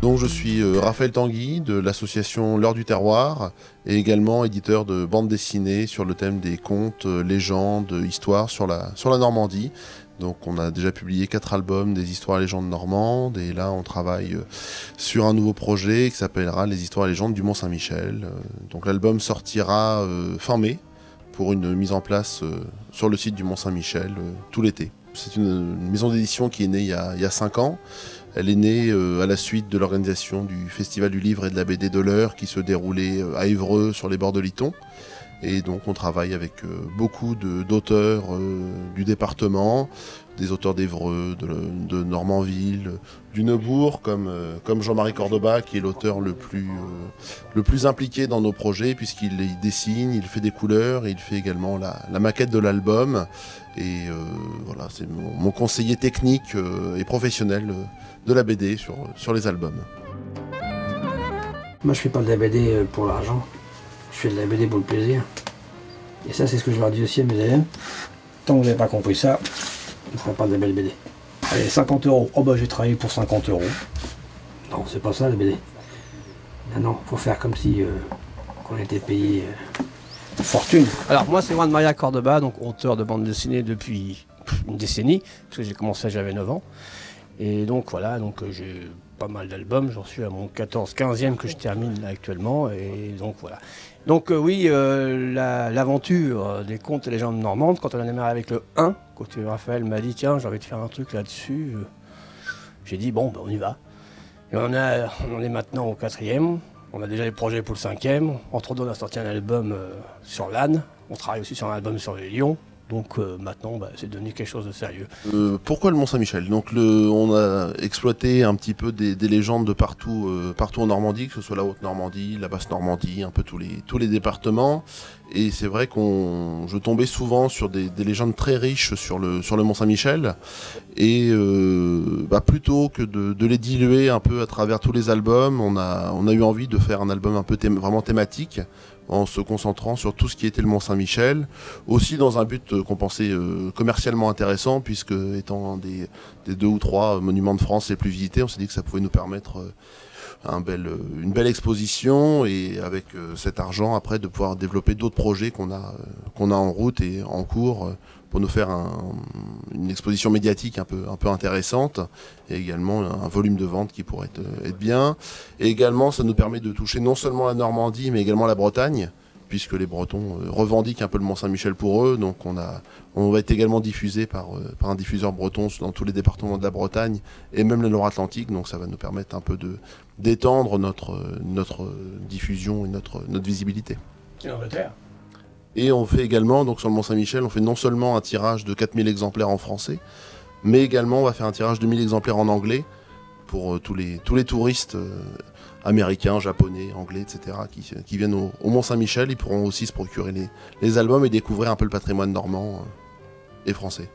Donc je suis Raphaël Tanguy de l'association L'Heure du Terroir et également éditeur de bandes dessinées sur le thème des contes, légendes, histoires sur la Normandie. Donc on a déjà publié 4 albums des histoires et légendes normandes et là on travaille sur un nouveau projet qui s'appellera Les histoires et légendes du Mont-Saint-Michel. Donc l'album sortira fin mai pour une mise en place sur le site du Mont-Saint-Michel tout l'été. C'est une maison d'édition qui est née il y a 5 ans. Elle est née à la suite de l'organisation du Festival du Livre et de la BD de l'Eure qui se déroulait à Évreux sur les bords de l'Iton. Et donc on travaille avec beaucoup d'auteurs du département, des auteurs d'Évreux, de Normanville, du Neubourg, comme Jean-Marie Cordoba, qui est l'auteur le plus impliqué dans nos projets, puisqu'il dessine, il fait des couleurs, et il fait également la maquette de l'album. Et voilà, c'est mon conseiller technique et professionnel de la BD sur les albums. Moi je fais pas de la BD pour l'argent. Je fais de la BD pour le plaisir. Et ça, c'est ce que je leur dis aussi à mes élèves. Tant que vous n'avez pas compris ça, vous ne ferez pas de la belle BD. Allez, 50 €. Oh bah j'ai travaillé pour 50 €. Non, c'est pas ça la BD. Non, faut faire comme si on était payé fortune. Alors moi, c'est Juan Maria Cordoba, donc auteur de bande dessinée depuis une décennie, parce que j'ai commencé, j'avais 9 ans. Et donc voilà, j'ai pas mal d'albums, j'en suis à mon 15e que je termine là, actuellement, et donc voilà. Donc oui, l'aventure des contes et légendes normandes, quand on a démarré avec le 1, quand Raphaël m'a dit tiens, j'ai envie de faire un truc là-dessus, j'ai dit bon, ben, on y va. Et on en est maintenant au 4e, on a déjà des projets pour le 5e, entre autres on a sorti un album sur l'âne, on travaille aussi sur un album sur les lions. Donc maintenant, c'est devenu quelque chose de sérieux. Pourquoi le Mont-Saint-Michel? Donc on a exploité un petit peu des légendes de partout en Normandie, que ce soit la Haute-Normandie, la Basse-Normandie, un peu tous les départements. Et c'est vrai je tombais souvent sur des légendes très riches sur le Mont-Saint-Michel. Et plutôt que de les diluer un peu à travers tous les albums, on a eu envie de faire un album un peu vraiment thématique, en se concentrant sur tout ce qui était le Mont-Saint-Michel, aussi dans un but qu'on pensait commercialement intéressant, puisque étant des 2 ou 3 monuments de France les plus visités, on s'est dit que ça pouvait nous permettre une belle exposition, et avec cet argent après de pouvoir développer d'autres projets qu'on a en route et en cours, pour nous faire une exposition médiatique un peu intéressante, et également un volume de vente qui pourrait être bien. Et également, ça nous permet de toucher non seulement la Normandie, mais également la Bretagne, puisque les Bretons revendiquent un peu le Mont-Saint-Michel pour eux. Donc on va être également diffusé par un diffuseur breton dans tous les départements de la Bretagne, et même le Nord-Atlantique. Donc ça va nous permettre un peu d'étendre notre diffusion et notre visibilité. Et l'Angleterre. Et on fait également, donc sur le Mont-Saint-Michel, on fait non seulement un tirage de 4000 exemplaires en français, mais également on va faire un tirage de 1000 exemplaires en anglais pour tous les touristes américains, japonais, anglais, etc. qui viennent au Mont-Saint-Michel. Ils pourront aussi se procurer les albums et découvrir un peu le patrimoine normand et français.